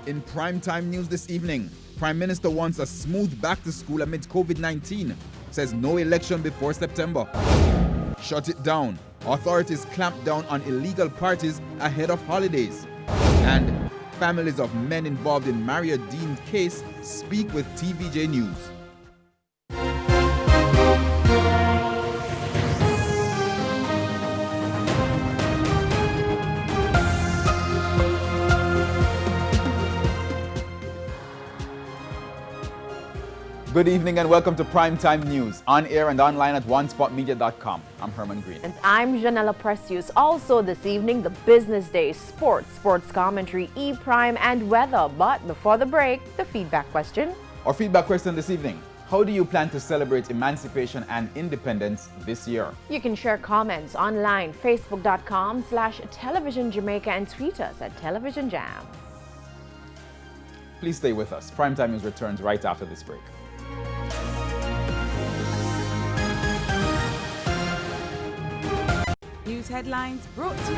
In primetime news this evening, Prime Minister wants a smooth back to school amid COVID-19. Says no election before September. Shut it down. Authorities clamp down on illegal parties ahead of holidays. And families of men involved in Maria Dean case speak with TVJ News. Good evening and welcome to Primetime News, on air and online at onespotmedia.com. I'm Herman Green. And I'm Janella Precious. Also this evening, the business day, sports commentary, E-Prime and weather. But before the break, the feedback question. Our feedback question this evening: how do you plan to celebrate emancipation and independence this year? You can share comments online, facebook.com/Television Jamaica and tweet us at Television Jam. Please stay with us. Primetime News returns right after this break. News headlines brought to you